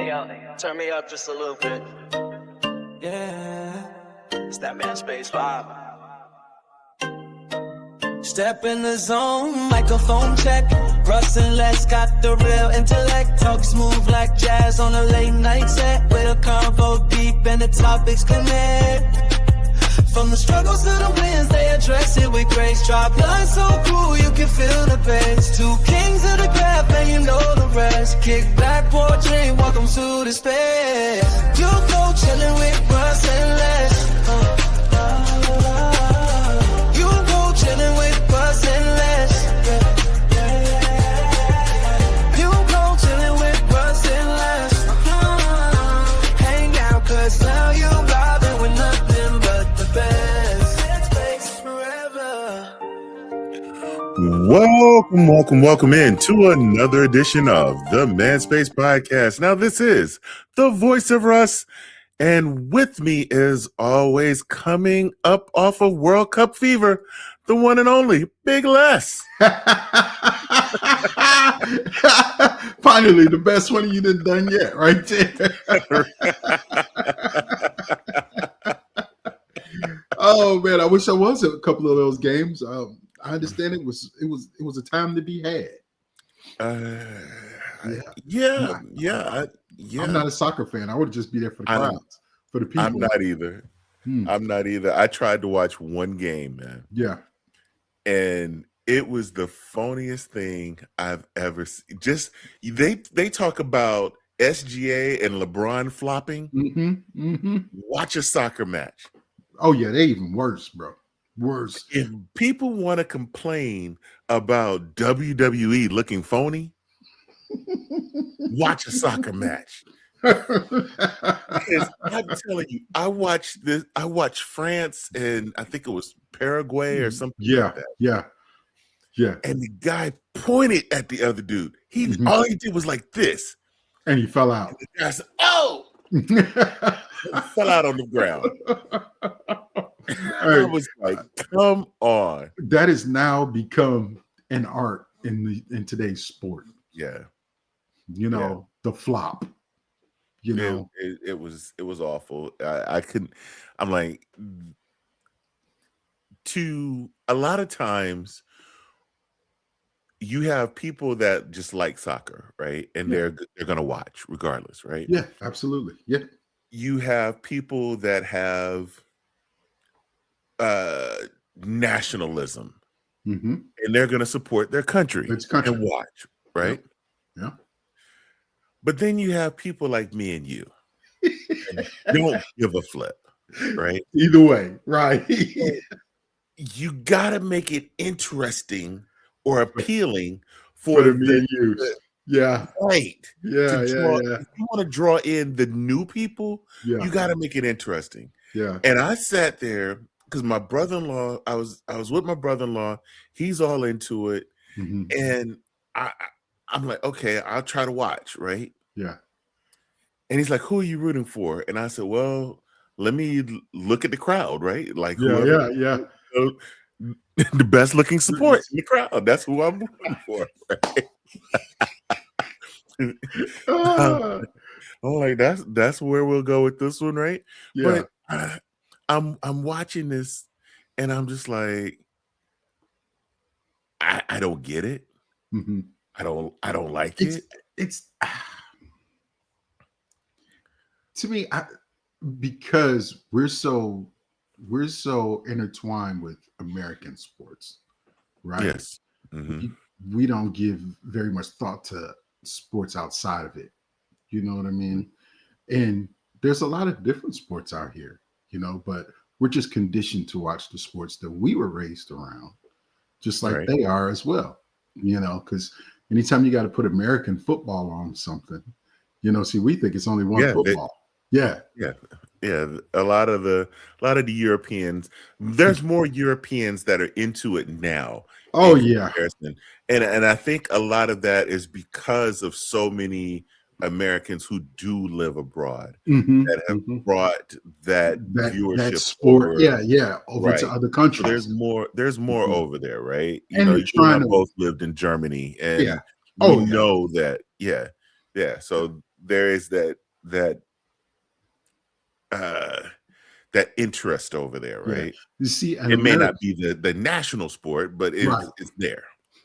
Hey, yo, turn me up just a little bit. Yeah, it's that man space vibe. Step in the zone, microphone check. Russ and Less got the real intellect. Talk smooth like jazz on a late night set. With a convo deep and the topics connect. From the struggles to the wins, they address it with grace. Drop lines so cool, you can feel the bass. Two kings of the craft, and you know the rest. Kick back, pour a drink, welcome to the space. You go chillin' with Russ and Less. You go chillin' with Russ and Less. You go chillin' with Russ and Less. Hang out, cause now you vibing with nothing but the best. Forever. Welcome in to another edition of the Man Space Podcast. Now, this is the voice of Russ, and with me, as always, coming up off of World Cup fever, the one and only Big Les. Finally, the best one you done yet, right there. Oh man, I wish I was at a couple of those games. I understand it was a time to be had. Yeah. I'm not a soccer fan. I would just be there for the crowds, for the people. I'm not either. I'm not either. I tried to watch one game, man. Yeah. And it was the phoniest thing I've ever seen. Just they talk about SGA and LeBron flopping. Watch a soccer match. Oh yeah, they even worse, bro. Worse. If people want to complain about WWE looking phony, watch a soccer match. Because I'm telling you, I watched France and I think it was Paraguay or something like that. Yeah. And the guy pointed at the other dude. All he did was like this. And he fell out. And the guy said, "Oh!" He fell out on the ground. I was like, come on. That has now become an art in today's sport. Yeah. The flop. It was awful. I'm like, a lot of times you have people that just like soccer, right? And they're gonna watch regardless, right? Yeah, absolutely. Yeah. You have people that have nationalism, and they're gonna support their country and watch, right? Yeah. But then you have people like me and you and don't give a flip, right? Either way, right? You gotta make it interesting or appealing for the me and you. Yeah. Right. Yeah. If you want to draw in the new people, you got to make it interesting. Yeah. And I sat there because my brother-in-law, I was with my brother-in-law. He's all into it. And I'm like, okay, I'll try to watch, right? Yeah. And he's like, who are you rooting for? And I said, well, let me look at the crowd, right? Like, yeah. The best looking support in the crowd. That's who I'm rooting for. Right? I'm like, that's where we'll go with this one, right? Yeah. But I'm watching this, and I'm just like, I don't get it. I don't like it. It's to me, because we're so intertwined with American sports, right? Yes. We don't give very much thought to sports outside of it. You know what I mean? And there's a lot of different sports out here, but we're just conditioned to watch the sports that we were raised around, just like they are as well, because anytime you got to put American football on something, see, we think it's only one football. Yeah. A lot of the Europeans, there's more Europeans that are into it now. Oh yeah. And I think a lot of that is because of so many Americans who do live abroad that have brought that viewership, that sport, over to other countries. So there's more over there, right? And you and I both lived in Germany, and we know that, Yeah. So there is that uh that interest over there, Yeah. right? You see, an It may American, not be the national sport, but right. it's there.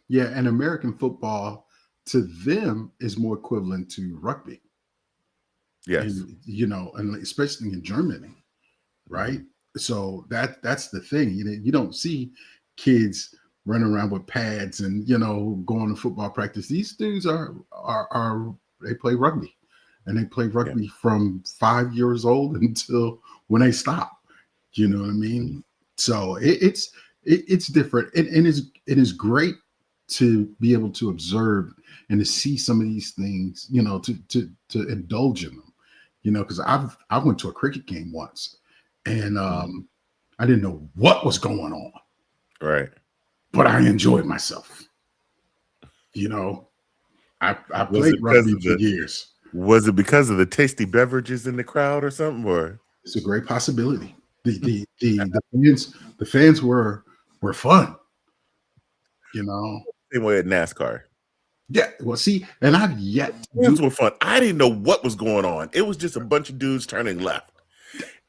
Yeah, and American football to them is more equivalent to rugby. Yes. And and especially in Germany, right? Mhm. So that's the thing. You don't see kids running around with pads and going to football practice. These dudes are they play rugby, and they play Yeah. rugby from 5 years old until when they stop. You know what I Mhm. mean? So it's different, and it is great to be able to observe and to see some of these things. To indulge in them. Because I went to a cricket game once, and Mhm. I didn't know what was going on, Right. but I enjoyed myself. You know, I Was played it because rugby of for years. the tasty beverages in the crowd or something? Or It's a great possibility. The fans were fun. You know, same way at NASCAR. yeah. Well, see, and I've yet to do. Fans were fun. I didn't know what was going on. It was just a bunch of dudes turning left.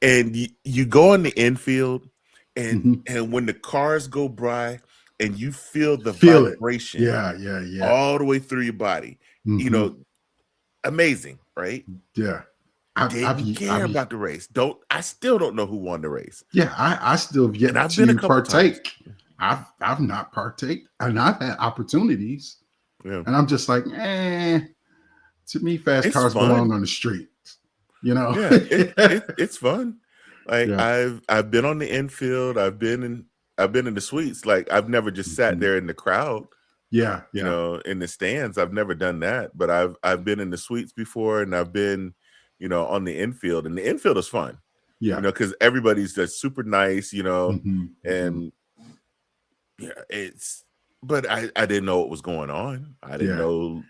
And you go in the infield, and Mhm. when the cars go by and you feel the Feel it. vibration Yeah, yeah, yeah. all the way through your body, Hmm. amazing, right? Yeah. I've Didn't care I've about the race. I still don't know who won the race. Yeah, I still have And yet I've been a to couple times. partake. I've not partake, and I've had opportunities, Yeah. and I'm just like, to me, fast It's cars belong fun. on the street. You know? Yeah, it's fun. Like Yeah. I've been on the infield, I've been in the suites. Like I've never just sat Mhm. there in the crowd, Yeah, yeah, in the stands. I've never done that, but I've been in the suites before, and I've been, on the infield, and the infield is fun, yeah. because everybody's just super nice, Mhm, mhm. and yeah, but I didn't know what was going on. I didn't Yeah, know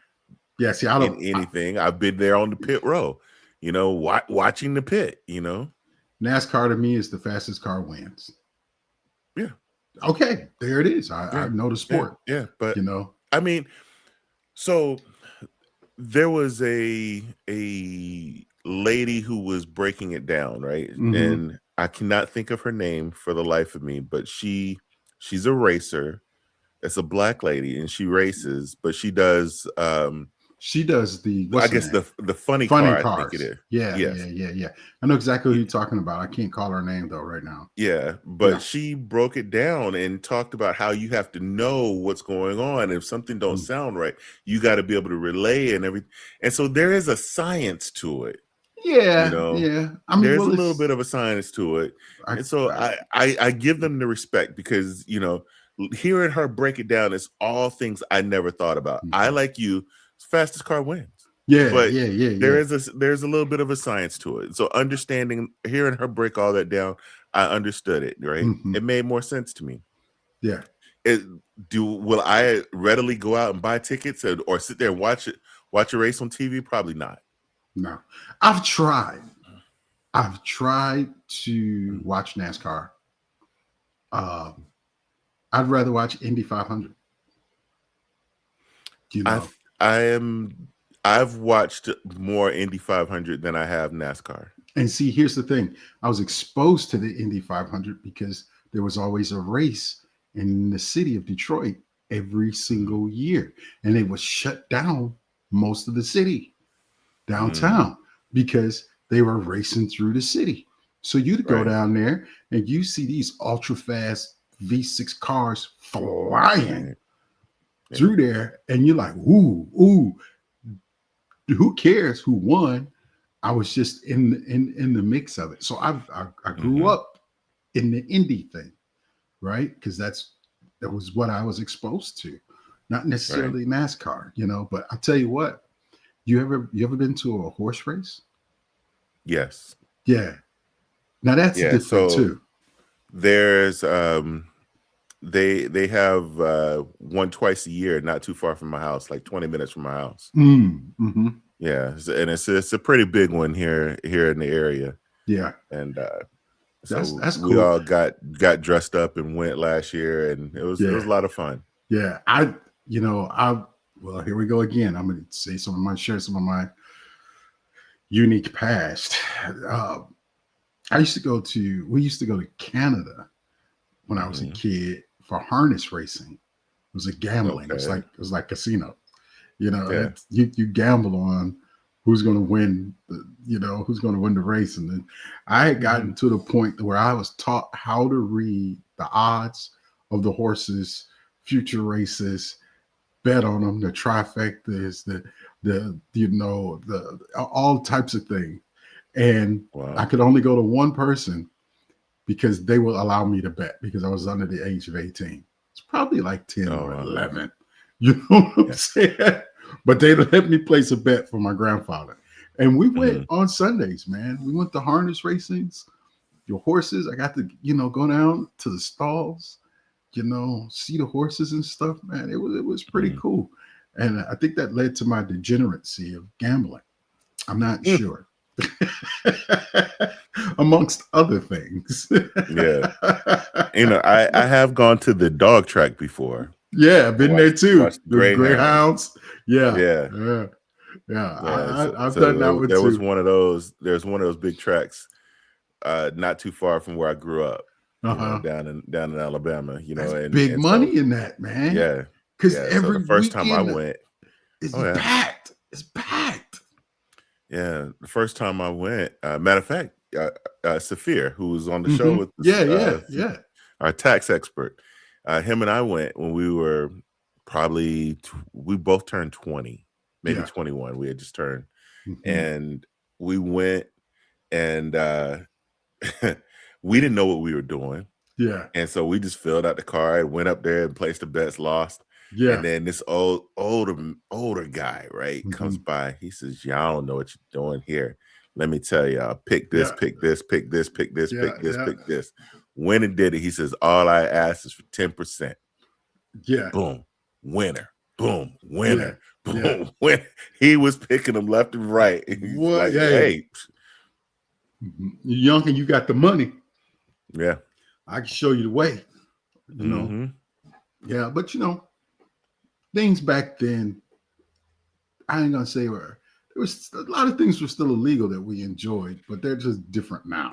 yeah. See, anything. I've been there on the pit row, watching the pit. NASCAR to me is the fastest car wins. Yeah, Okay, there it is. I yeah, know the yeah, sport. yeah. You But know. I mean, so there was a lady who was breaking it down, right? Hmm. And I cannot think of her name for the life of me, but she's a racer. It's a black lady, and she races, but she does She does the I what's her guess name? the funny Funny car, I think it cars. is. Yeah, yeah, Yes. yeah, yeah. I know exactly who Yeah, you're talking about. I can't call her name though right now. yeah, Yeah. but she broke it down and talked about how you have to know what's going on. If something don't Mm. sound right, you got to be able to relay and everything. And so there is a science to it. You Yeah, know, yeah. I mean, there's a well, little it's bit of a science to it. I, And so I I give them the respect because, hearing her break it down is all things I never thought about. I, mhm. like you, fastest car wins. Yeah, But yeah, yeah, yeah. there's a little bit of a science to it. So hearing her break all that down, I understood it, right? Mhm. It made more sense to me. Yeah. It will I readily go out and buy tickets or sit there and watch a race on TV? Probably not. No, I've tried. I've tried to Mhm. watch NASCAR. Um, I'd rather watch Indy 500. You I know, th- I am I've watched more Indy 500 than I have NASCAR. and see, here's the thing: I was exposed to the Indy 500 because there was always a race in the city of Detroit every Mhm. single year, and they would shut down most of the city Mm, downtown because they were racing through the city. So you'd go right, down there and you see these ultra fast V6 cars flying right, yeah, through there, and you're like, ooh, ooh, who cares who won? I was just in the mix of it. So I grew mhm, up in the indie thing, right? Because that was what I was exposed to, not right, necessarily NASCAR. But I tell you what, you ever been to a horse race? yes, Yeah. Now that's yeah. different So too. there's they have one twice a year, not too far from my house, like 20 minutes from my house. Mm-hmm. Yeah, and it's a pretty big one here in the area, Yeah, and that's so that's we cool. all got dressed up and went last year, and it was a Yeah, lot of fun. yeah. I Well, here we go again. I'm going to share some of my unique past. Uh, we used to go to Canada when I was a Mhm. kid for harness racing. It was a gambling. Okay. It was like casino. You know, Yeah. you gamble on who's going to win. Who's going to win the race. And then I had gotten to the point where I was taught how to read the odds of the horses, future races, bet on them, the trifectas, the all types of things. And I Wow. could only go to one person because they will allow me to bet because I was under the age of 18. It's probably like 10 Oh, or wow. 11. You know what I'm Yeah. saying? But they let me place a bet for my grandfather. And we went Mhm. on Sundays, man. We went to harness racings, your horses. I got to, go down to the stalls, see the horses and stuff, man. It was pretty Mhm. cool. And I think that led to my degeneracy of gambling. I'm not Mm. sure. Amongst other things. Yeah. I have gone to the dog track before. Yeah, I've been there too. Watched The greyhounds. greyhounds. Yeah, Yeah. yeah, yeah. Yeah. I've done that one There was too. one of those. There's one of those big tracks, not too far from where I grew up. Uh-huh. Down in Alabama. That's big And so money in that, man. yeah, Because yeah. So the every first time I weekend went, is oh yeah, packed. It's packed. yeah. The first time I went, matter of fact, Saphir, who was on the show Mm-hmm. with Yeah, yeah, yeah, our tax expert, him and I went when we were we both turned 20, maybe yeah. 21. We had just turned, Mm-hmm. and we went and we didn't know what we were doing. Yeah, And so we just filled out the card, went up there and placed the bets, lost. And yeah. then this older guy, right, Mm-hmm. comes by. He says, "Y'all don't know what you're doing here. Let me tell y'all, pick this, Yeah, pick this, pick this, pick this, yeah, pick this, yeah, pick this." Went and did it. He says, "All I ask is for 10%." yeah, Boom, winner. Boom, yeah, winner. yeah. Boom, winner. He was picking them left and right. He's What? like, Hey, hey, you're young and you got the money. yeah. I can show you the way. You know. Mm-hmm. Yeah, but things back then, I ain't gonna say where there was a lot of things were still illegal that we enjoyed, but they're just different now.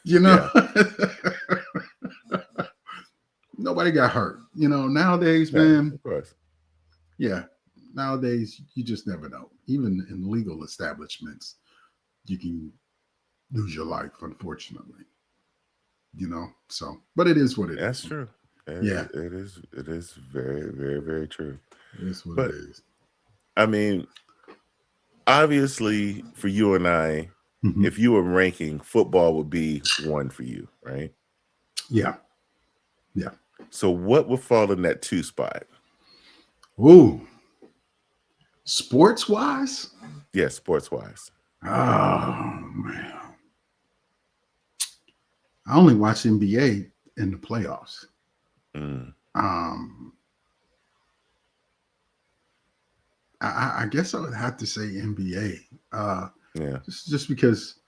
You know, Yeah, nobody got hurt. Nowadays, yeah, man, of course. yeah, nowadays you just never know. Even in legal establishments, you can lose your life, unfortunately. So, but it is what it That's is. true. Yeah, It is very, very, very true. it is what it But is. I mean, obviously, for you and I, Mhm. if you were ranking, football would be one for you, right? Yeah, yeah. So, what would fall in that two spot? Ooh, sports wise, Yeah, sports wise. oh man. I only watch NBA in the playoffs. Mm, Um, I guess I would have to say NBA, yeah. just because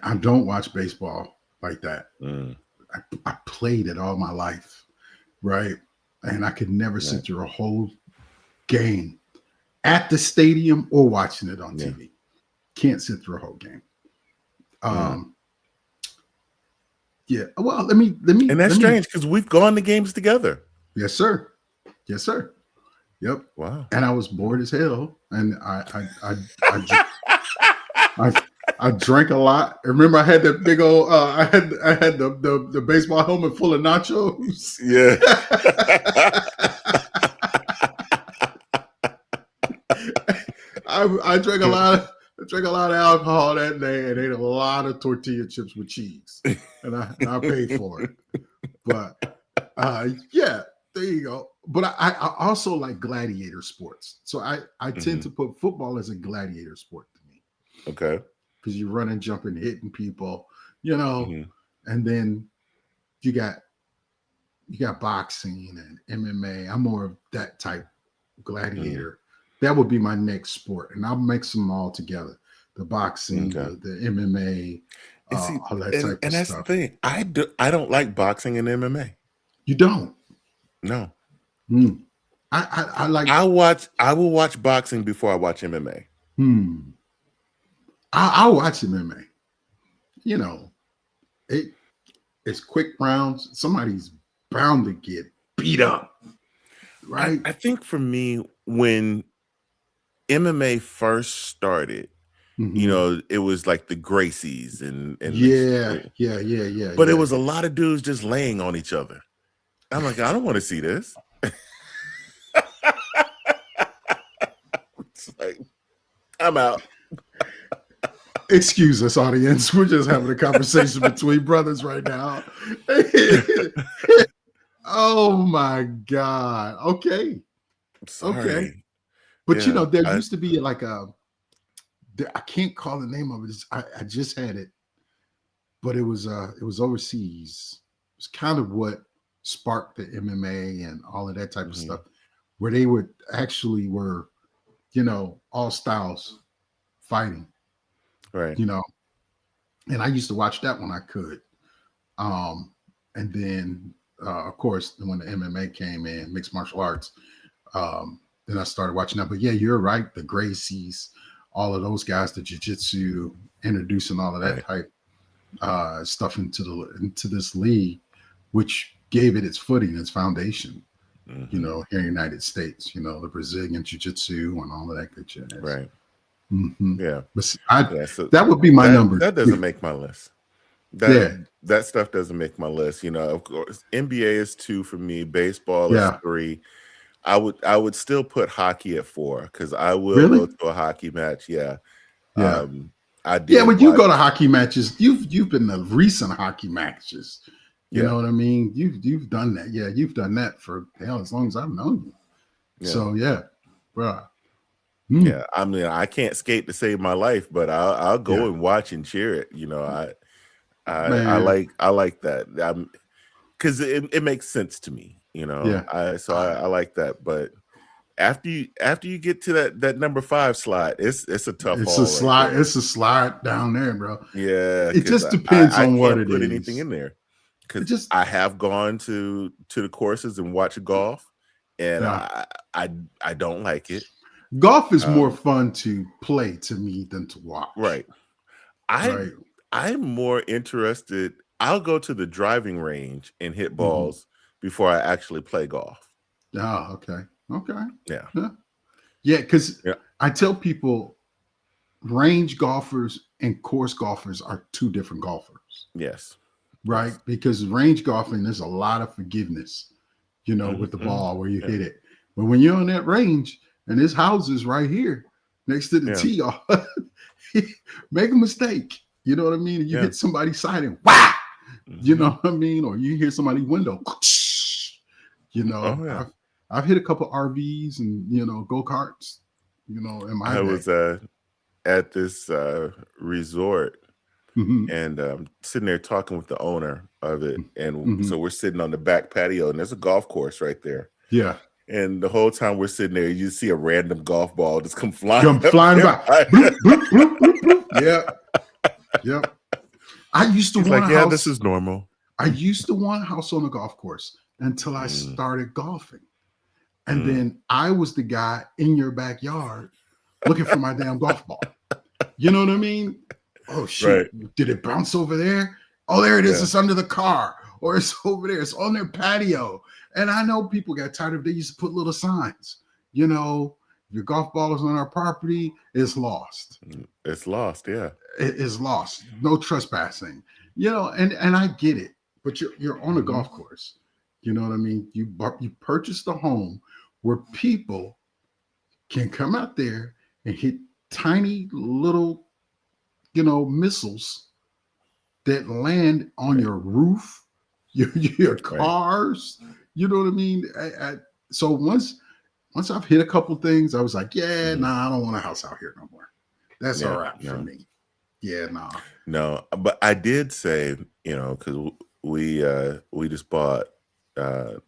I don't watch baseball like that. Mm, I played it all my life, right? And I could never right. sit through a whole game at the stadium or watching it on Yeah. TV. Can't sit through a whole game. Mm. Um, yeah. Well, let me And that's let me. strange because we've gone to games together. Yes, sir. Yes, sir. Yep. Wow. And I was bored as hell, and I I drank a lot. Remember, I had that big old. I had the baseball helmet full of nachos. Yeah. I drank a lot of. I drank a lot of alcohol that day and ate a lot of tortilla chips with cheese, and I paid for it. But yeah, there you go. But I also like gladiator sports, so I tend Mhm. to put football as a gladiator sport to me Okay. because you run and jumping, hitting people, you know, Mhm. and then you got boxing and MMA. I'm more of that type Mhm. gladiator. That would be my next sport, and I'll mix them all together: the boxing, Okay. the MMA, And see, all that type of and that's the stuff. thing. I don't like boxing and MMA. You don't. No. Hmm. I like. I will watch boxing before I watch MMA. I'll watch MMA. You know, it's quick rounds. Somebody's bound to get beat up, right? I think for me, when MMA first started, you know, it was like the Gracies and Yeah. but it was a lot of dudes just laying on each other. I'm like, I don't want to see this. It's like, I'm out. Excuse us, audience. We're just having a conversation between brothers right now. Oh my God. Okay. Sorry. Okay. But you know, there used to be like I can't call the name of it. I just had it, but it was overseas. It was kind of what sparked the MMA and all of that type of stuff, where they were, you know, all styles fighting. Right. You know, and I used to watch that when I could. And then of course, when the MMA came in, mixed martial arts, then I started watching that. But yeah, you're right. The Gracies, all of those guys, the jiu-jitsu, introducing all of that type stuff into this league, which gave it its footing, its foundation. You know, here in the United States, you know, the Brazilian jiu-jitsu and all of that good jazz. Right. Yeah. But So that would be my number. That doesn't make my list. That stuff doesn't make my list. You know, of course, NBA is 2 for me. Baseball is 3. I would still put hockey at 4 because I will go to a hockey match. Yeah. I did. Yeah, when you go to hockey matches, you've been to recent hockey matches. You know what I mean? You've done that. Yeah, you've done that for as long as I've known you. Yeah. So yeah, bro. Yeah, I mean, I can't skate to save my life, but I'll go and watch and cheer it. You know, I like that. Because it makes sense to me. You know, I like that. But after you get to that number 5 slot, it's a tough. It's a slide. It's a slide down there, bro. Yeah, it just depends on what it is. I can't put anything in there because I have gone to the courses and watched golf, and I don't like it. Golf is more fun to play to me than to watch. Right. I'm more interested. I'll go to the driving range and hit balls before I actually play golf. Oh, okay. Yeah. Because I tell people range golfers and course golfers are 2 different golfers. Yes. Right? Yes. Because range golfing, there's a lot of forgiveness, you know, with the ball where you hit it. But when you're on that range and there's houses right here next to the tee, make a mistake. You know what I mean? And you hit somebody's side and wow, you know what I mean? Or you hear somebody's window, you know. I've hit a couple RVs and, you know, go-karts, you know, in my day. I was at this resort and sitting there talking with the owner of it. And so we're sitting on the back patio and there's a golf course right there. Yeah. And the whole time we're sitting there, you see a random golf ball just come flying by. Bloop, bloop, bloop, bloop, bloop. Yep. I used to want a house. This is normal. I used to want a house on a golf course until I started golfing. And then I was the guy in your backyard looking for my damn golf ball. You know what I mean? Oh, shit. Right. Did it bounce over there? Oh, there it is. It's under the car. Or it's over there. It's on their patio. And I know people got tired of it. They used to put little signs. You know, your golf ball is on our property. It's lost. It's lost, yeah. It is lost. No trespassing. You know, and I get it. But you're on a golf course. You know what I mean? You purchased a home where people can come out there and hit tiny little, you know, missiles that land on your roof, your cars. You know what I mean? So once I've hit a couple things, I was like, I don't want a house out here no more. That's all right for me. Yeah, no. But I did say, you know, because we just bought a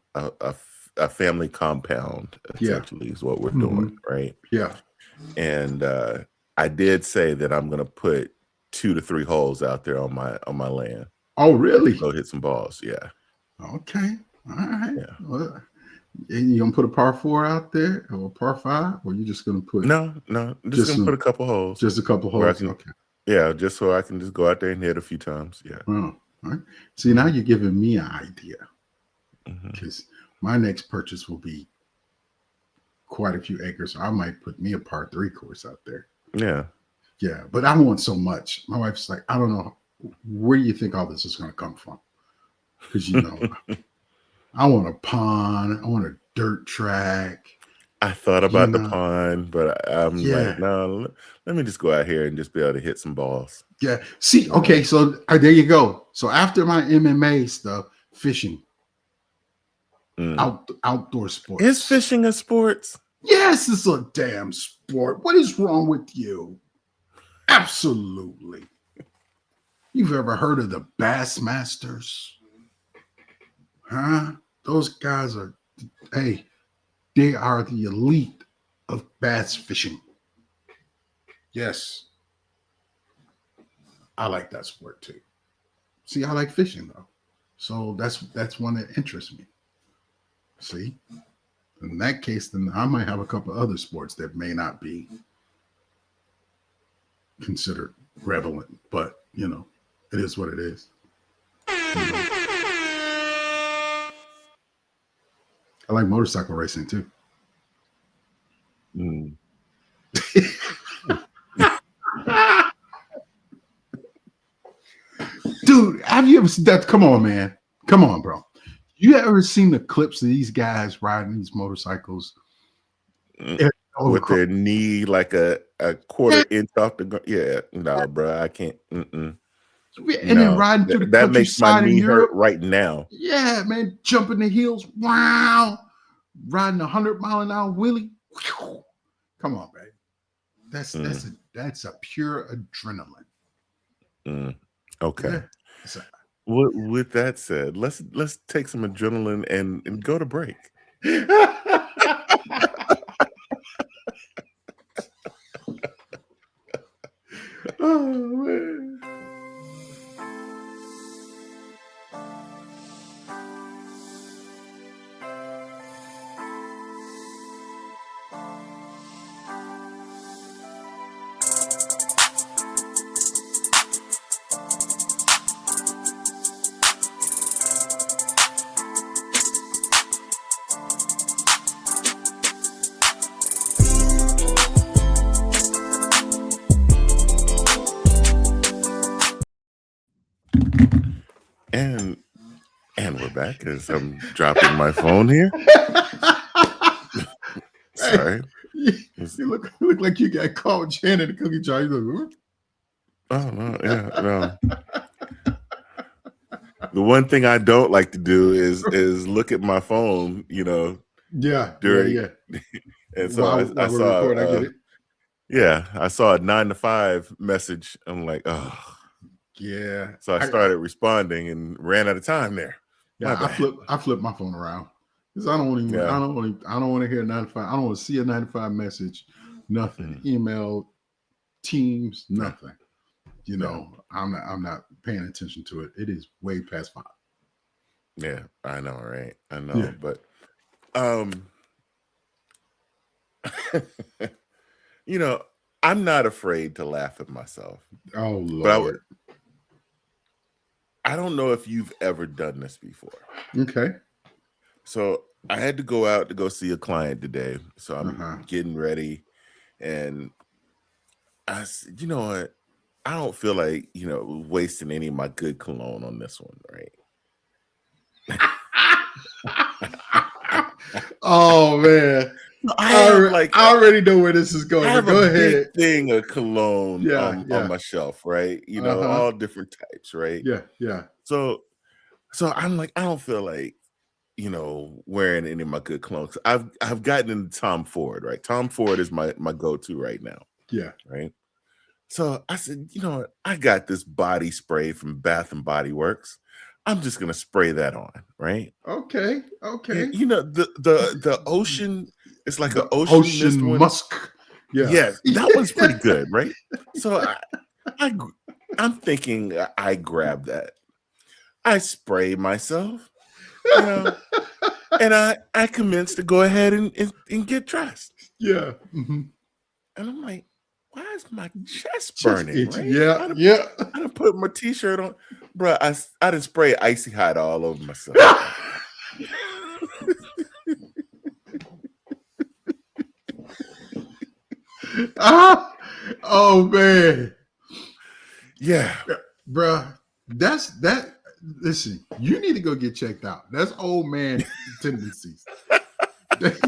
family compound. Essentially, is what we're doing, right? Yeah. And I did say that I'm going to put 2 to 3 holes out there on my land. Oh, really? Go hit some balls. Yeah. Okay. All right. Yeah. Well, And you gonna put a par 4 out there or a par 5, or you just gonna put No, I'm just gonna put a couple holes just a couple where I holes? can, Okay. yeah, just so I can just go out there and hit a few times. Yeah. Oh, all right. See, now you're giving me an idea, Mhm. because my next purchase will be quite a few acres. So I might put me a par 3 course out there. Yeah. Yeah, but I want so much. My wife's like, I don't know, where do you think all this is going to come from? Because I want a pond, I want a dirt track. I thought You about the know, pond, but I'm like, yeah, no, let me just go out here and just be able to hit some balls. yeah. See, You okay, know? so there you go. So after my MMA stuff, fishing, Mm. outdoor Is sports. fishing a sport? Yes, it's a damn sport. What is wrong with you? Absolutely. You've ever heard of the Bassmasters? Huh? Those guys are, hey, they are the elite of bass fishing. Yes. I like that sport too. See, I like fishing though. So that's one that interests me. See? In that case, then I might have a couple other sports that may not be considered relevant, but it is what it is. I like motorcycle racing too. Mm. Dude, have you ever seen that? Come on, man. Come on, bro. You ever seen the clips of these guys riding these motorcycles? With their knee like a quarter inch off the ground. Yeah, no, bro, I can't. And then No, riding through the that makes my countryside in knee hurt Europe. right now. Yeah, man. Jumping the hills. Wow. Riding 100-mile-an-hour wheelie. Whew. Come on, baby. That's a pure adrenaline. Okay. Yeah. With that said, let's take some adrenaline and go to break. Oh man. And we're back as I'm dropping my phone here. Sorry. Hey, you look like you got caught Janet the cookie jar. You look, oh no, yeah, no. The one thing I don't like to do is look at my phone, yeah. and so While I we're saw recording, I get it. Yeah, I saw a 9 to 5 message. I'm like, oh yeah. So I started responding and ran out of time there. Yeah, I flip my phone around because I don't want to hear a 9 to 5. I don't want to see a 9 to 5 message, nothing. Email, Teams, nothing. I'm not paying attention to it. It is way past 5. Yeah, I know, right? I know, Yeah. but I'm not afraid to laugh at myself. Oh Lord. But I don't know if you've ever done this before. Okay. So I had to go out to go see a client today. So I'm getting ready, and I said, you know what? I don't feel like, wasting any of my good cologne on this one, right? Oh man. I already know where this is going. I have go a ahead. big thing of cologne on my shelf, right? All different types, right? Yeah. So I'm like, I don't feel like, wearing any of my good cologne. I've gotten into Tom Ford, right? Tom Ford is my go-to right now. Yeah. Right. So I said, you know what? I got this body spray from Bath and Body Works. I'm just gonna spray that on, right? Okay. The ocean. It's like The an ocean musk. Yeah. Yes, that one's pretty good, right? So I'm thinking I grab that. I spray myself. And I commenced to go ahead and get dressed. Yeah. Mm-hmm. And I'm like, why is my chest Just burning? itchy. Right? Yeah. I Yeah. done put my t-shirt on. Bro, I done sprayed icy hot all over myself. Oh man. Yeah. Bruh, that's that. Listen, you need to go get checked out. That's old man tendencies. That's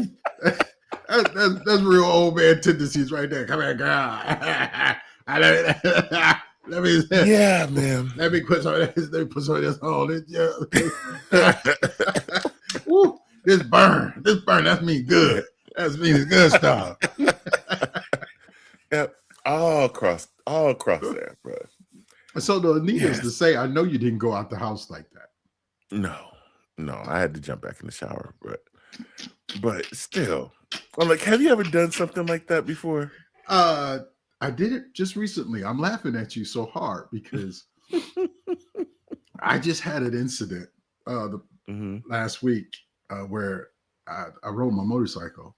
real old man tendencies right there. Come here, girl. let me Yeah, man. let me put some of this. Let me put some of this on. Woo, this burn. That's mean good. That's mean good stuff. Yep. All across there, bro. So the needless to say, I know you didn't go out the house like that. No, I had to jump back in the shower, but still, I'm like, have you ever done something like that before? I did it just recently. I'm laughing at you so hard because I just had an incident last week where I rode my motorcycle,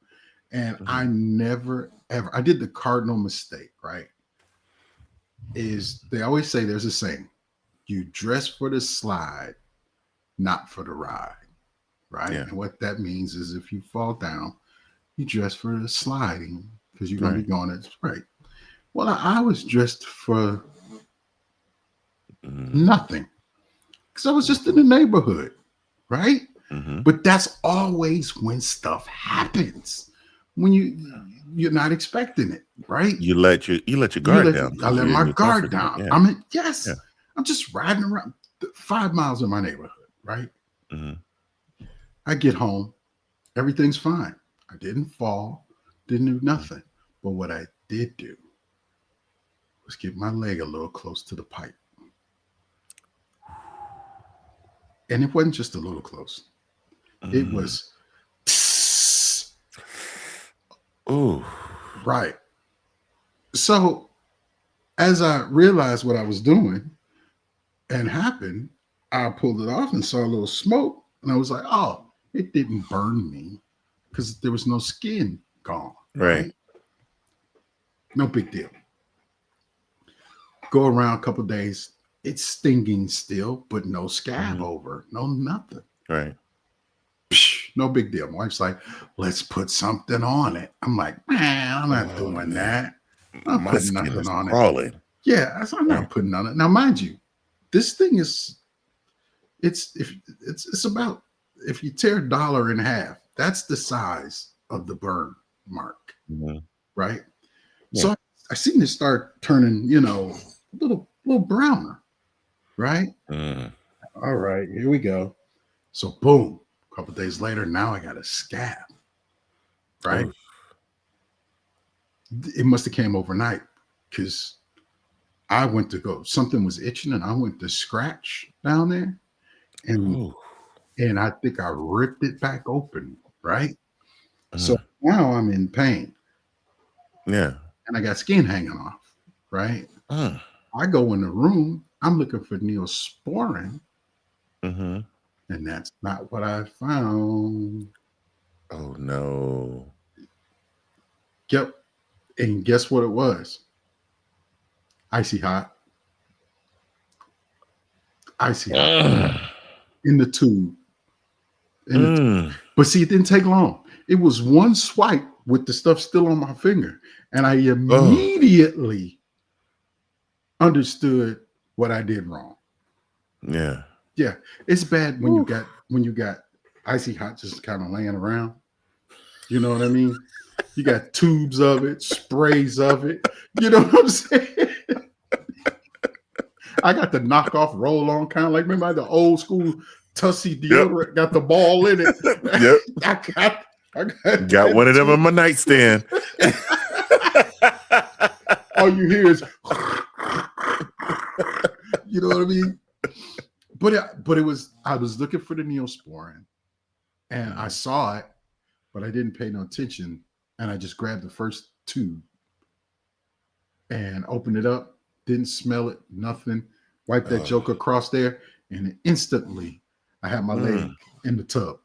and I never ever I did the cardinal mistake, right? Is they always say there's a saying, you dress for the slide, not for the ride, right? Yeah. And what that means is if you fall down, you dress for the sliding because you're going to be going at right. Well, I was dressed for nothing because I was just in the neighborhood, right? But that's always when stuff happens, when you're not expecting it, right? You let your guard down. I let my guard down. Yeah. I mean, yes, I'm just riding around 5 miles in my neighborhood, right? I get home, everything's fine. I didn't fall, didn't do nothing. But what I did do was get my leg a little close to the pipe. And it wasn't just a little close. It was ooh. Right. So as I realized what I was doing and happened, I pulled it off and saw a little smoke. And I was like, oh, it didn't burn me because there was no skin gone. Right. No big deal. Go around a couple of days. It's stinging still, but no scab over, no nothing. Right. No big deal. My wife's like, let's put something on it. I'm like, man, I'm not doing that. I'm not putting nothing on it. Yeah, I'm not putting on it. Now, mind you, this thing is, it's about, if you tear a dollar in half, that's the size of the burn mark, right? Yeah. So I seen it start turning, a little browner, right? All right, here we go. So boom, a couple of days later, now I got a scab, right? It must have came overnight because I went to go, something was itching and I went to scratch down there and I think I ripped it back open, right? So now I'm in pain. Yeah. And I got skin hanging off, right? I go in the room, I'm looking for Neosporin. And that's not what I found. Oh no. Yep. And guess what it was? Icy hot. Icy hot. In the tube. But see, it didn't take long. It was one swipe with the stuff still on my finger. And I immediately understood what I did wrong. Yeah. Yeah. It's bad when you got icy hot just kind of laying around. You know what I mean? You got tubes of it, sprays of it. You know what I'm saying? I got the knockoff roll-on kind of like, remember the old school Tussie deodorant, got the ball in it. Yep. I got one of them on my nightstand. All you hear is, you know what I mean? But it was, I was looking for the Neosporin and I saw it, but I didn't pay no attention. And I just grabbed the first tube and opened it up. Didn't smell it, nothing. Wiped that joke across there. And instantly I had my leg in the tub.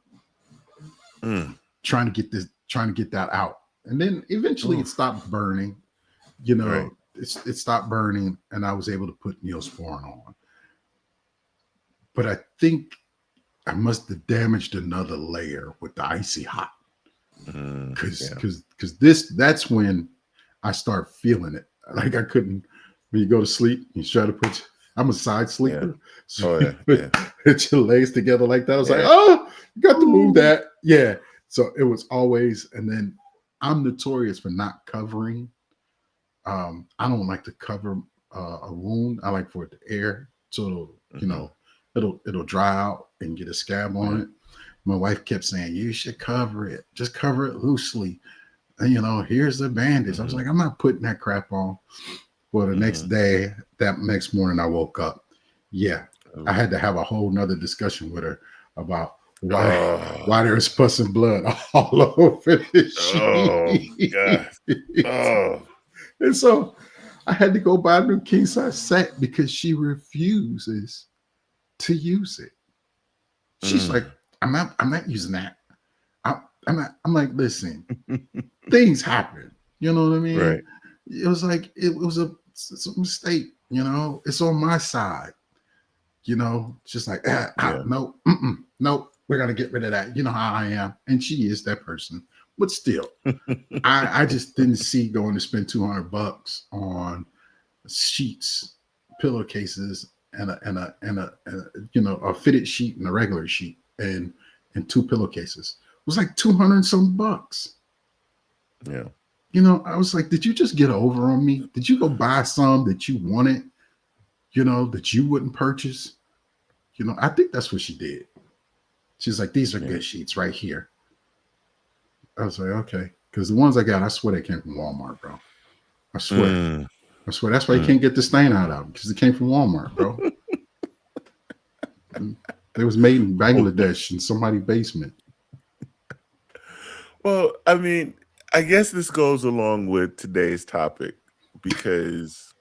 trying to get that out. And then eventually it stopped burning. You know, Right. it stopped burning, and I was able to put Neosporin on. But I think I must have damaged another layer with the icy hot. Because that's when I start feeling it. Like I couldn't. When you go to sleep, you try to put. I'm a side sleeper, so you put your legs together like that. I was like, oh, you got to move that. Yeah. So it was always, and then I'm notorious for not covering. I don't like to cover a wound. I like for it to air, so it'll dry out and get a scab on it. My wife kept saying, you should cover it. Just cover it loosely. And, here's the bandage. I was like, I'm not putting that crap on. Well, the next day, that next morning, I woke up. Yeah, I had to have a whole nother discussion with her about why there was pus and blood all over the sheet. God. And so I had to go buy a new king size set because she refuses to use it. She's like, I'm not using that. I'm like, listen, things happen. You know what I mean? Right. It was like it's a mistake. It's on my side. Just like no, nope. We're gonna get rid of that. You know how I am, and she is that person. But still, I just didn't see going to spend $200 on sheets, pillowcases, and a fitted sheet and a regular sheet and 2 pillowcases. It was like 200 some bucks. Yeah. I was like, did you just get over on me? Did you go buy some that you wanted, that you wouldn't purchase? I think that's what she did. She's like, these are good sheets right here. I was like, okay. Because the ones I got, I swear they came from Walmart, bro. I swear. I swear. That's why you can't get the stain out of them, because it came from Walmart, bro. They was made in Bangladesh in somebody's basement. Well, I mean, I guess this goes along with today's topic, because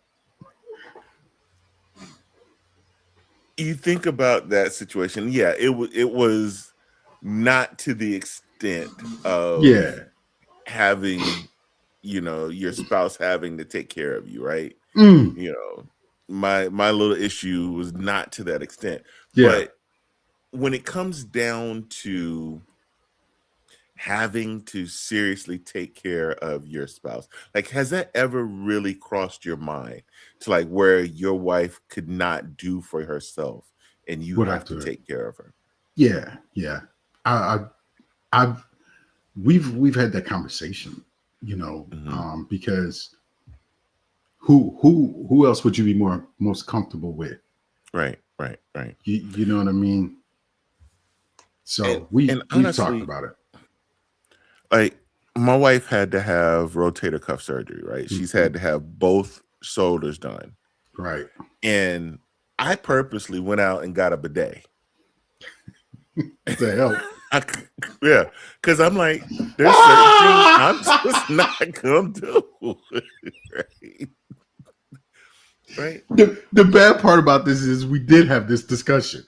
you think about that situation. Yeah, it was not to the extent of having, your spouse having to take care of you, right? My little issue was not to that extent. But when it comes down to having to seriously take care of your spouse, like, has that ever really crossed your mind to like where your wife could not do for herself and you have to take care of her? Yeah. We've had that conversation, because who else would you be most comfortable with? Right. You know what I mean? So we've talked about it. Like, my wife had to have rotator cuff surgery, right? She's had to have both shoulders done. Right. And I purposely went out and got a bidet. The hell? Yeah, because I'm like, there's certain things I'm just not gonna do. Right. The bad part about this is we did have this discussion.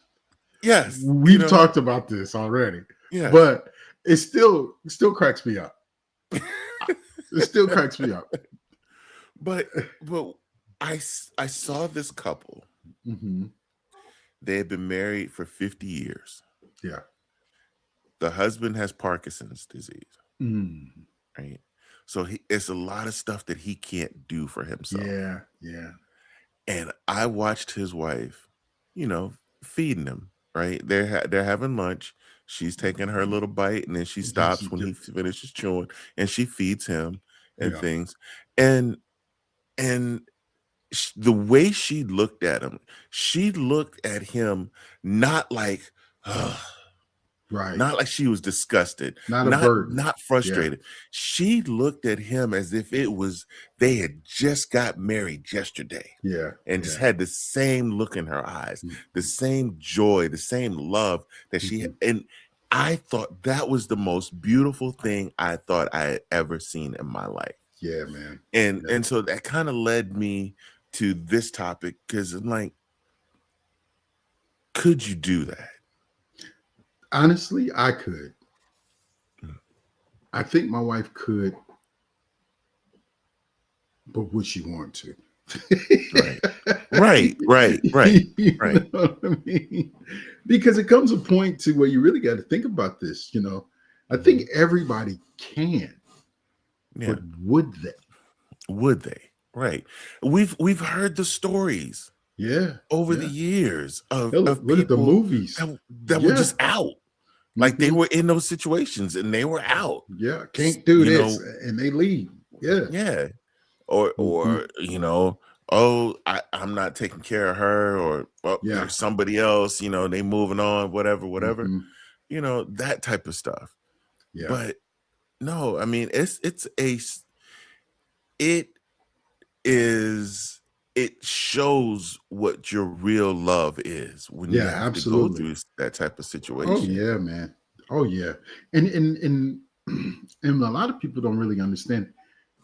Yes, we've talked about this already. Yeah, but it still cracks me up. It still cracks me up. But I saw this couple. They had been married for 50 years. Yeah. The husband has Parkinson's disease. Right. So it's a lot of stuff that he can't do for himself. Yeah. And I watched his wife, feeding him. Right. They're having lunch. She's taking her little bite, and then she stops when he finishes chewing, and she feeds him and things. And the way she looked at him not like, right, not like she was disgusted, not frustrated. She looked at him as if it was they had just got married yesterday. And just had the same look in her eyes, the same joy, the same love that she had. And I thought that was the most beautiful thing I thought I had ever seen in my life. Yeah, man. And so that kind of led me to this topic, because I'm like, could you do that? Honestly, I could. I think my wife could, but would she want to? Right. Right. You Right. know what I mean? Because it comes a point to where you really got to think about this. I think Mhm. everybody can, but Yeah. would they? Would they? Right. We've heard the stories Yeah, over the yeah. years Hell, of look at the people movies. that were Yeah, just out. Like they hmm were in those situations and they were out. yeah. Can't do You this, know, and they leave. Yeah. yeah. Or hmm oh, I'm not taking care of her, or oh, Yeah. there's somebody else, they moving on, whatever, hmm that type of stuff. Yeah. But no, I mean, it is it shows what your real love is when you Yeah. have to go Absolutely. through that type of Oh situation. yeah, man. Oh yeah. And and a lot of people don't really understand.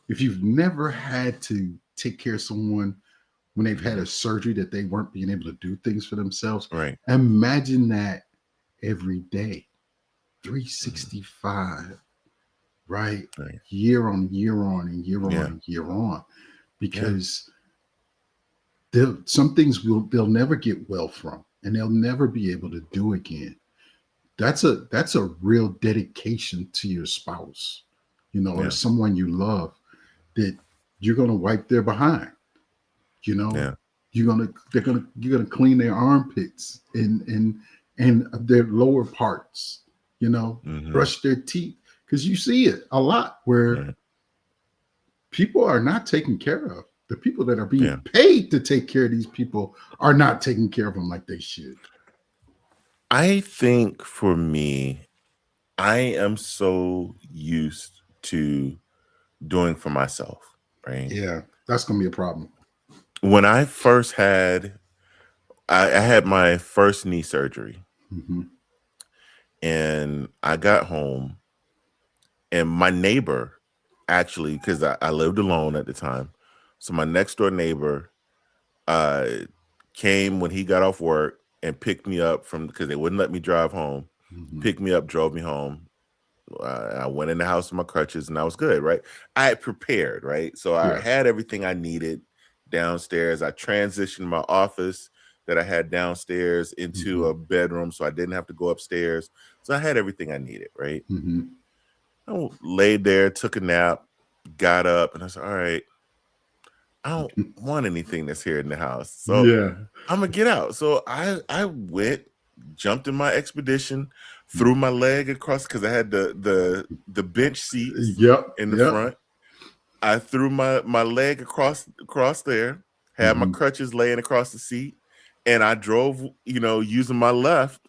If you've never had to take care of someone when they've had Mhm. a surgery that they weren't being able to do things for themselves, Right. imagine that every day, Mhm. 365, right? Right. Year on year on and year on Yeah. and year on. Yeah. Because some things they'll never get well from and they'll never be able to do again. That's a real dedication to your spouse, or Yeah. someone you love, that you're gonna wipe their behind. You know, Yeah. you're gonna clean their armpits and their lower parts. Mhm. Brush their teeth, because you see it a lot where Right. people are not taken care of. The people that are Yeah. being paid to take care of these people are not taking care of them like they should. I think for me, I am so used to doing for myself, right? Yeah, that's gonna be a problem. When I first I had my first knee surgery, hmm and I got home, and my neighbor, actually, because I lived alone at the time, so my next door neighbor uh, came when he got off work and picked me up because they wouldn't let me drive home. hmm Picked me up, drove me home. I went in the house with my crutches and I was good, right? I had prepared, right? So I Yeah. had everything I needed downstairs. I transitioned my office that I had downstairs into hmm a bedroom so I didn't have to go upstairs. So I had everything I needed, right? hmm I laid there, took a nap, got up, and I said, all right, I don't want anything that's here in the house. So Yeah. I'm gonna get out. So I went, jumped in my expedition, threw my leg across because I had the bench seats Yep. in the Yep. front. I threw my leg across there, had my hmm crutches laying across the seat, and I drove, using my left,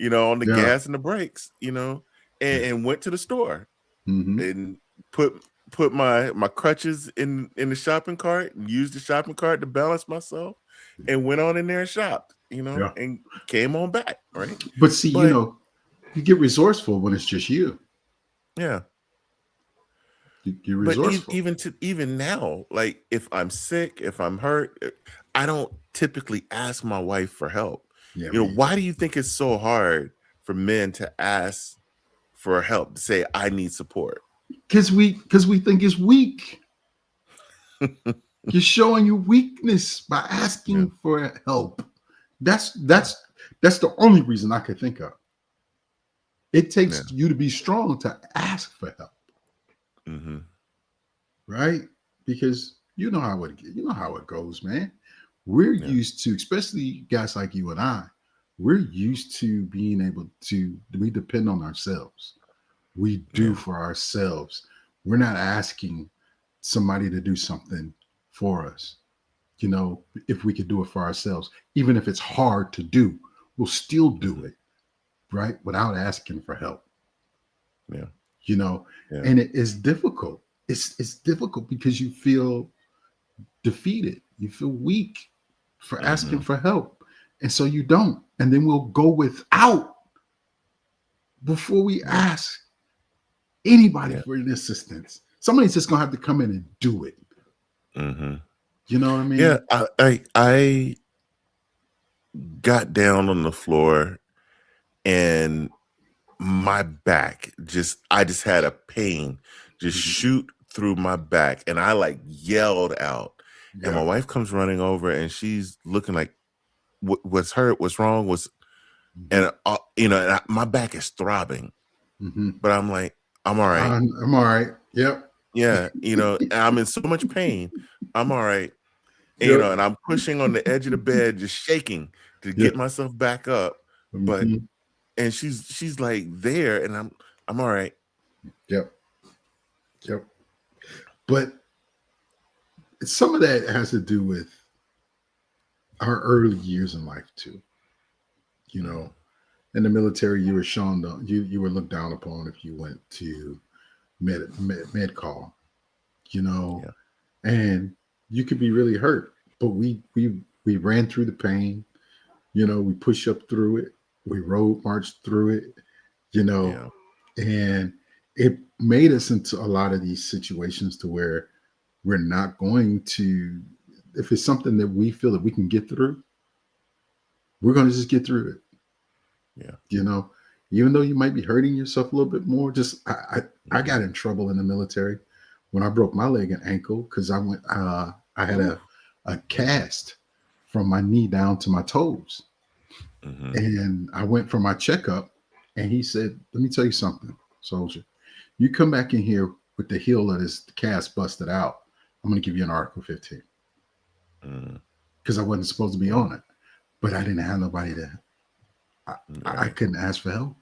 on the Yeah. gas and the brakes, and went to the store hmm and put my crutches in the shopping cart and used the shopping cart to balance myself and went on in there and shopped, Yeah. and came on back, right? But see, But you get resourceful when it's just you. yeah, You're but resourceful. even now, like if I'm sick, if I'm hurt, I don't typically ask my wife for help. Yeah, me Why either. do you think it's so hard for men to ask for help, to say I need support? Because we think it's weak. You're showing your weakness by Yeah, asking for help. That's the only reason I could think of. It yeah, takes you to be strong to ask for help, hmm, right? Because you know how it goes, man. We're yeah, used to, especially guys like you and I, we're used to being able to we depend on ourselves. We do yeah, for ourselves. We're not asking somebody to do something for us. If we could do it for ourselves, even if it's hard to do, we'll still do hmm, it, right? Without asking for help, yeah, you know, yeah, and it is difficult. It's difficult because you feel defeated. You feel weak for asking hmm, for help. And so you don't. And then we'll go without before we yeah, ask anybody yeah. for an assistance. Somebody's just gonna have to come in and do it. Hmm. You know what I Yeah, mean? I got down on the floor and my back I just had a pain just shoot through my back, and I like yelled out. And my wife comes running over, and she's looking like, what's hurt? What's wrong? And my back is throbbing, but I'm like, I'm all right. I'm all right. Yep. Yeah, and I'm in so much pain. I'm all right. And, Yep. and I'm pushing on the edge of the bed, just shaking to get myself back up. But and she's like there, and I'm all right. Yep. But some of that has to do with our early years in life too. In the military, you were you were looked down upon if you went to med call, and you could be really hurt. But we ran through the pain, we pushed up through it, we marched through it, and it made us into a lot of these situations to where we're not going to, if it's something that we feel that we can get through, we're going to just get through it. Even though you might be hurting yourself a little bit more. I got in trouble in the military when I broke my leg and ankle because I had a cast from my knee down to my toes. And I went for my checkup, and he said, let me tell you something, soldier. You come back in here with the heel of this cast busted out, I'm going to give you an Article 15. Because I wasn't supposed to be on it. But I didn't have nobody to, I couldn't ask for help.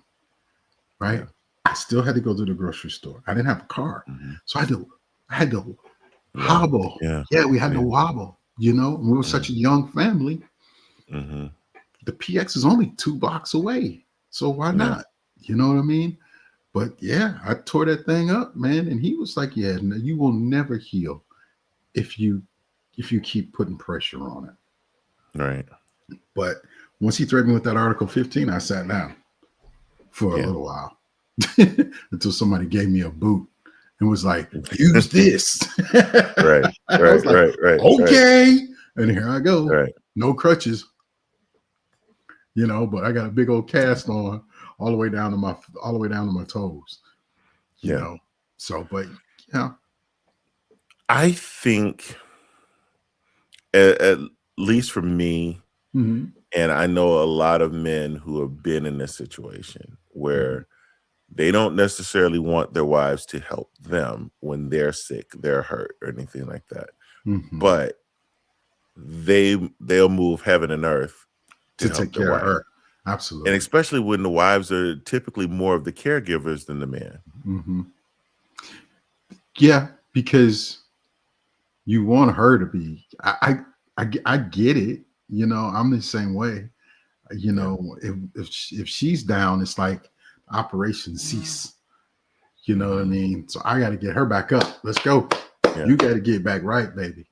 Right? I still had to go to the grocery store. I didn't have a car. So I had to hobble. Yeah, we had to wobble, and we were such a young family. The PX is only 2 blocks away. So why not? You know what I mean? But yeah, I tore that thing up, man. And he was like, yeah, no, you will never heal if you keep putting pressure on it. Right. But once he threatened me with that Article 15, I sat down for a little while until somebody gave me a boot and was like, use this. Right. Okay. And here I go. Right. No crutches. But I got a big old cast on all the way down to my toes. You know. So, but I think at least for me, and I know a lot of men who have been in this situation where they don't necessarily want their wives to help them when they're sick, they're hurt, or anything like that. But they'll move heaven and earth to take care of her. Absolutely. And especially when the wives are typically more of the caregivers than the man. Yeah, because you want her to be. I get it. I'm the same way. If she's down, it's like operation cease. You know what I mean? So I got to get her back up. Let's go. You got to get back right, baby.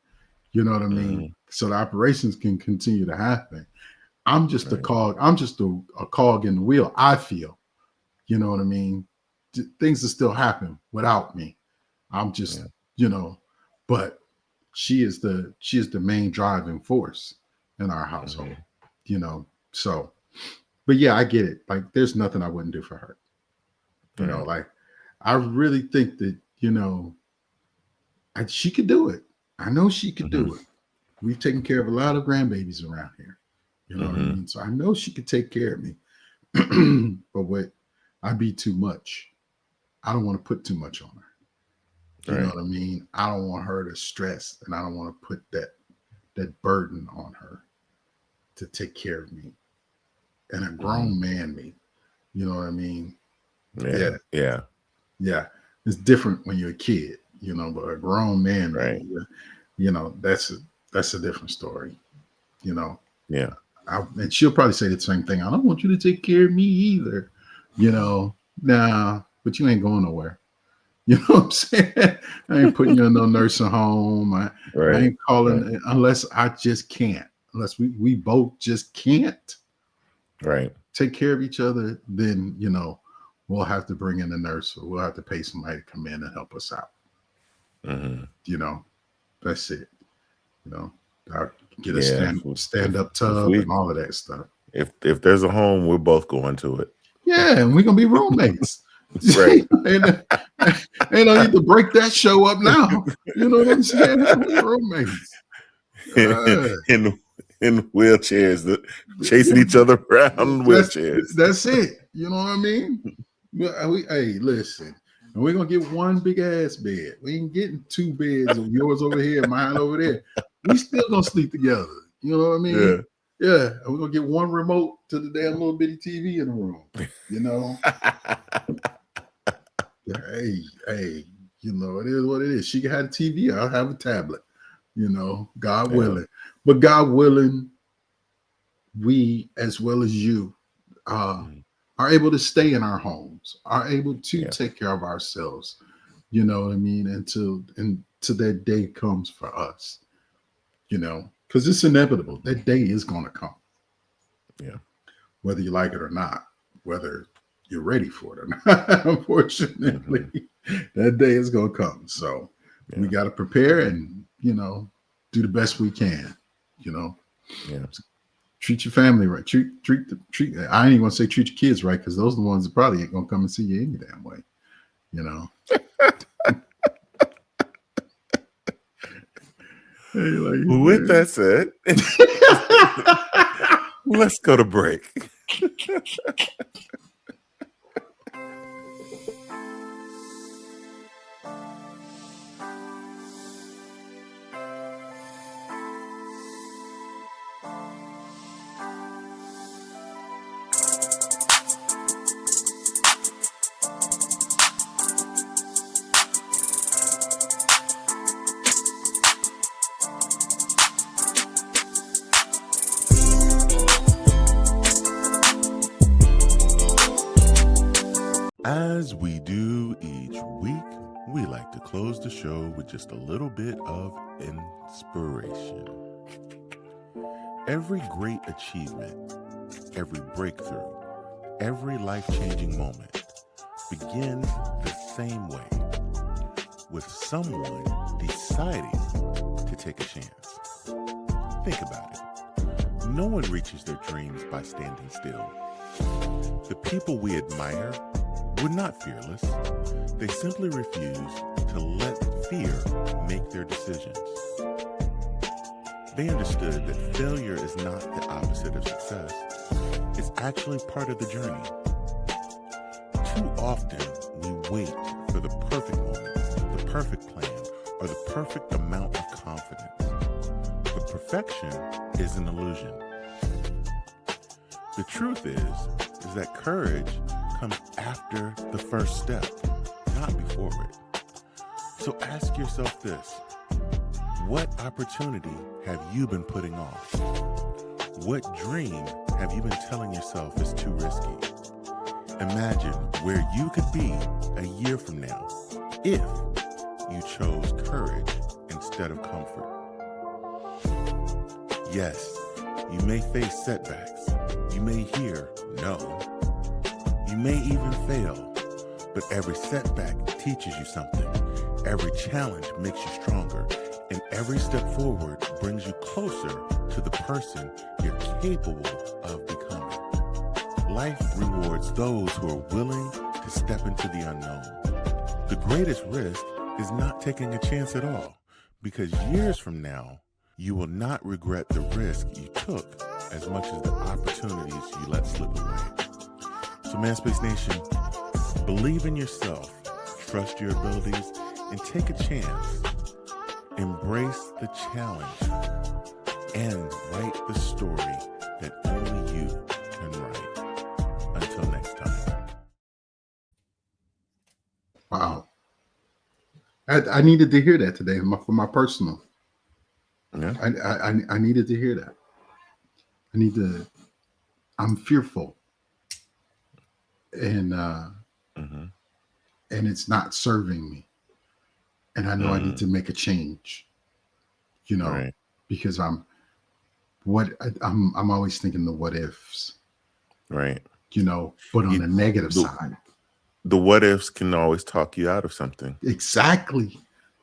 You know what I mean? So the operations can continue to happen. I'm just a cog. I'm just a cog in the wheel. I feel, you know what I mean? Things will still happen without me. I'm just, but she is the main driving force in our household, So, but yeah, I get it. Like, there's nothing I wouldn't do for her. Like, I really think that, she could do it. I know she could do it. We've taken care of a lot of grandbabies around here. You know what I mean? So I know she could take care of me. But I'd be too much. I don't want to put too much on her. You know what I mean? I don't want her to stress, and I don't want to put that burden on her to take care of me. And a grown man me. You know what I mean? Yeah. It's different when you're a kid, but a grown man, that's a different story, Yeah. And she'll probably say the same thing. I don't want you to take care of me either. Nah, but you ain't going nowhere. You know what I'm saying? I ain't putting you in no nursing home. I ain't calling unless I just can't. Unless we both just can't take care of each other, then, we'll have to bring in a nurse, or we'll have to pay somebody to come in and help us out. That's it. I'll get a stand-up tub and all of that stuff. If there's a home, we're both going to it. Yeah, and we're gonna be roommates. Right. and I need to break that show up now. You know what I'm saying? We're roommates. In wheelchairs, chasing each other around in wheelchairs. That's it. You know what I mean? Hey, listen. And we're gonna get one big ass bed. We ain't getting two beds of yours over here, mine over there. We still gonna sleep together. You know what I mean? Yeah. And we're gonna get one remote to the damn little bitty TV in the room. You know? hey, you know, it is what it is. She can have a TV, I'll have a tablet, you know, God willing. But God willing, we, as well as you, are able to stay in our homes, are able to take care of ourselves, you know what I mean, until that day comes for us, you know, because it's inevitable. That day is going to come. Yeah. Whether you like it or not, whether you're ready for it or not, unfortunately, that day is going to come. So we got to prepare and, you know, do the best we can, you know. Yeah. Treat your family right. Treat. I ain't even gonna say treat your kids right, because those are the ones that probably ain't gonna come and see you any damn way. You know. With that said, let's go to break. As we do each week, we like to close the show with just a little bit of inspiration. Every great achievement, every breakthrough, every life-changing moment begins the same way, with someone deciding to take a chance. Think about it. No one reaches their dreams by standing still. The people we admire were not fearless. They simply refused to let fear make their decisions. They understood that failure is not the opposite of success. It's actually part of the journey. Too often, we wait for the perfect moment, the perfect plan, or the perfect amount of confidence. But perfection is an illusion. The truth is that courage comes after the first step, not before it. So ask yourself this: what opportunity have you been putting off? What dream have you been telling yourself is too risky? Imagine where you could be a year from now if you chose courage instead of comfort. Yes, you may face setbacks. You may hear no. You may even fail, but every setback teaches you something. Every challenge makes you stronger, and every step forward brings you closer to the person you're capable of becoming. Life rewards those who are willing to step into the unknown. The greatest risk is not taking a chance at all, because years from now, you will not regret the risk you took as much as the opportunities you let slip away. So Manspace Nation, believe in yourself, trust your abilities, and take a chance. Embrace the challenge and write the story that only you can write. Until next time. Wow. I needed to hear that today for my personal. Yeah. I needed to hear that. I'm fearful. And and it's not serving me, and I know I need to make a change, you know, because I'm always thinking the what ifs, right? You know, but on the negative side, the what ifs can always talk you out of something. Exactly.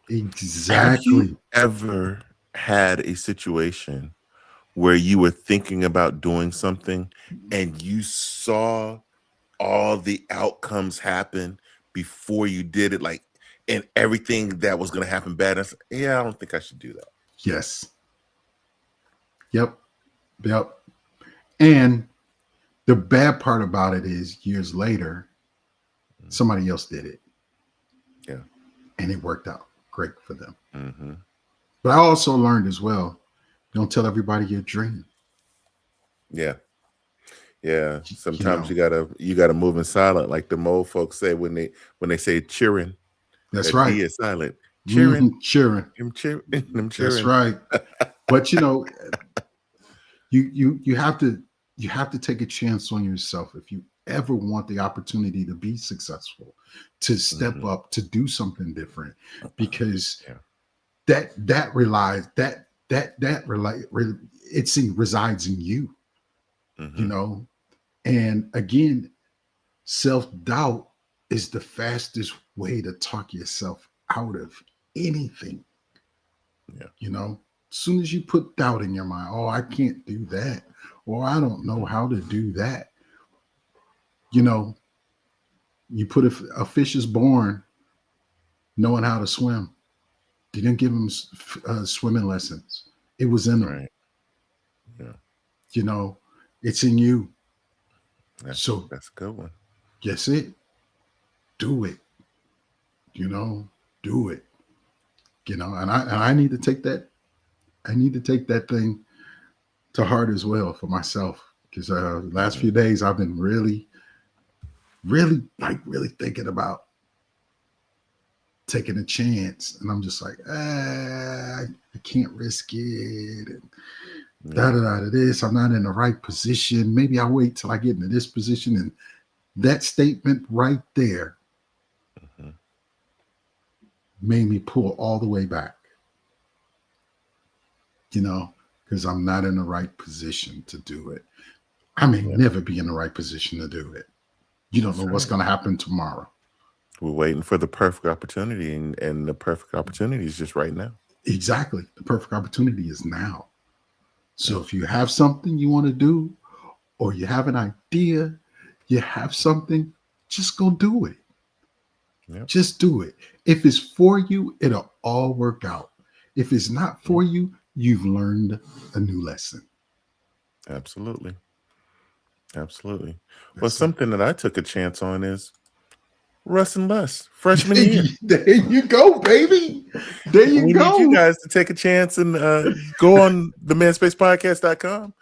Have you ever had a situation where you were thinking about doing something and you saw all the outcomes happen before you did it, like, and everything that was going to happen bad. Yeah, I don't think I should do that. Yes. Yep. And the bad part about it is years later, somebody else did it. Yeah. And it worked out great for them. Mm-hmm. But I also learned as well, don't tell everybody your dream. Yeah. Yeah. Sometimes you gotta move in silent, like the old folks say when they say cheering. That's that right. D is silent. Cheering. Mm-hmm. Cheering. I'm cheering. I'm cheering. That's right. But you have to take a chance on yourself if you ever want the opportunity to be successful, to step up, to do something different, because it resides in you, and again, self-doubt is the fastest way to talk yourself out of anything. As soon as you put doubt in your mind, oh, I can't do that, or I don't know how to do that. You put a fish is born knowing how to swim. You didn't give him swimming lessons. It was in him. Right. Yeah. It's in you. That's a good one. Guess it. Do it. Do it. And I need to take that. I need to take that thing to heart as well for myself, because the last few days I've been really thinking about taking a chance, and I'm just like, I can't risk it. And this, I'm not in the right position. Maybe I'll wait till I get into this position. And that statement right there made me pull all the way back, because I'm not in the right position to do it. I may never be in the right position to do it. You don't know what's going to happen tomorrow. We're waiting for the perfect opportunity, and the perfect opportunity is just right now. Exactly. The perfect opportunity is now. So if you have something you want to do, or you have an idea, you have something, just go do it. Yep. Just do it. If it's for you, it'll all work out. If it's not for you, you've learned a new lesson. Absolutely. Well, something that I took a chance on is Russ and Less, freshman year. There you go, baby. There you go. We need you guys to take a chance and go on the manspacepodcast.com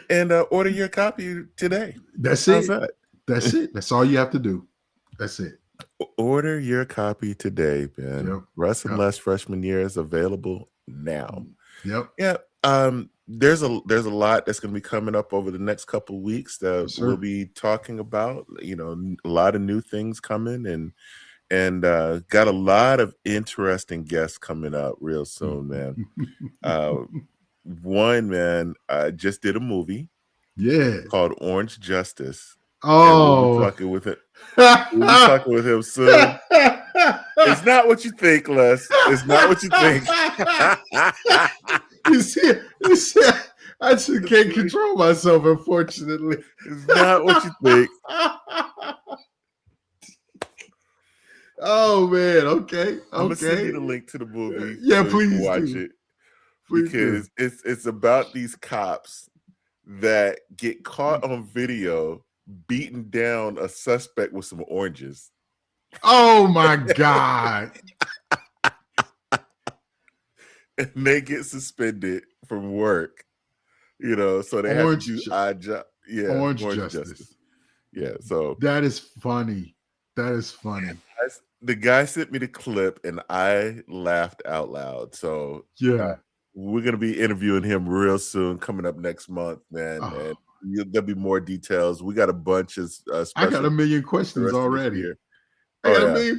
and order your copy today. That's it. That's it. That's all you have to do. That's it. Order your copy today, man. Yep. Russ and Less freshman year is available now. Yep. Yeah. There's a lot that's going to be coming up over the next couple of weeks that we'll be talking about. A lot of new things coming, and got a lot of interesting guests coming up real soon, man. One man just did a movie, called Orange Justice. Oh, we'll be talking with it. We'll be talking with him soon. It's not what you think, Les. It's not what you think. You see, I just can't control myself, unfortunately. It's not what you think. Oh man, okay. I'm gonna send you the link to the movie. Yeah, so please you can watch it. Because it's about these cops that get caught on video beating down a suspect with some oranges. Oh my God. And they get suspended from work, so they have to do odd job. Yeah, Orange Justice. Yeah, so that is funny. The guy sent me the clip, and I laughed out loud. So yeah, we're gonna be interviewing him real soon, coming up next month, man. And there'll be more details. We got a bunch of. I got a million questions already. Already.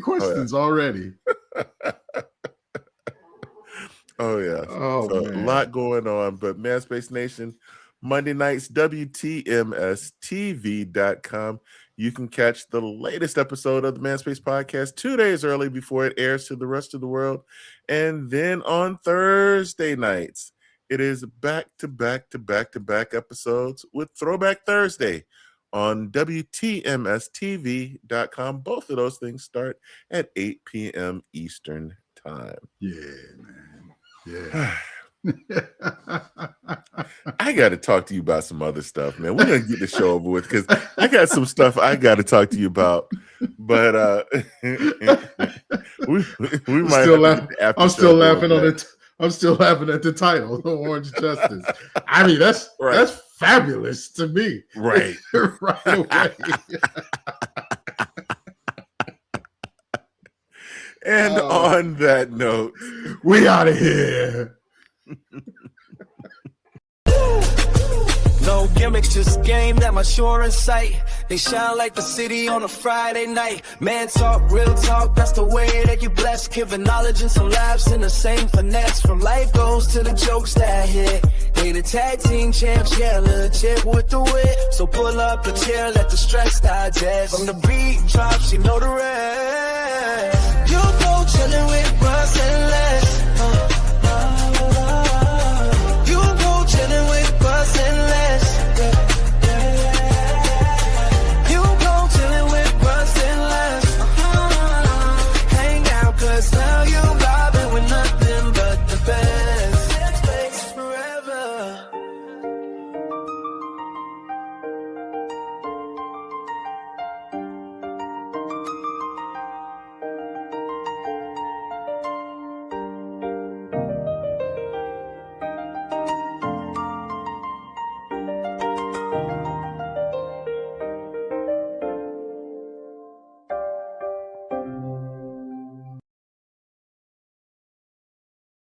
Oh yeah. Oh, so man. A lot going on, but Manspace Nation, Monday nights, WTMSTV.com. You can catch the latest episode of the Manspace podcast 2 days early before it airs to the rest of the world. And then on Thursday nights, it is back to back episodes with Throwback Thursday, on WTMSTV.com. Both of those things start at 8 p.m. Eastern Time. Yeah, man. Yeah. I got to talk to you about some other stuff, man. We're going to get the show over with because I got some stuff I got to talk to you about. But we might still laughing. I'm still laughing on it. I'm still laughing at the title, The Orange Justice. I mean, that's fabulous to me. Right. Right away. And on that note, we out of here. No gimmicks, just game that my sure in sight. They shine like the city on a Friday night. Man talk, real talk, that's the way that you bless. Giving knowledge and some laughs in the same finesse. From life goals to the jokes that hit. They the tag team champs, yeah, legit with the wit. So pull up a chair, let the stress digest. From the beat drops, you know the rest. You go chillin' with Russ and Less.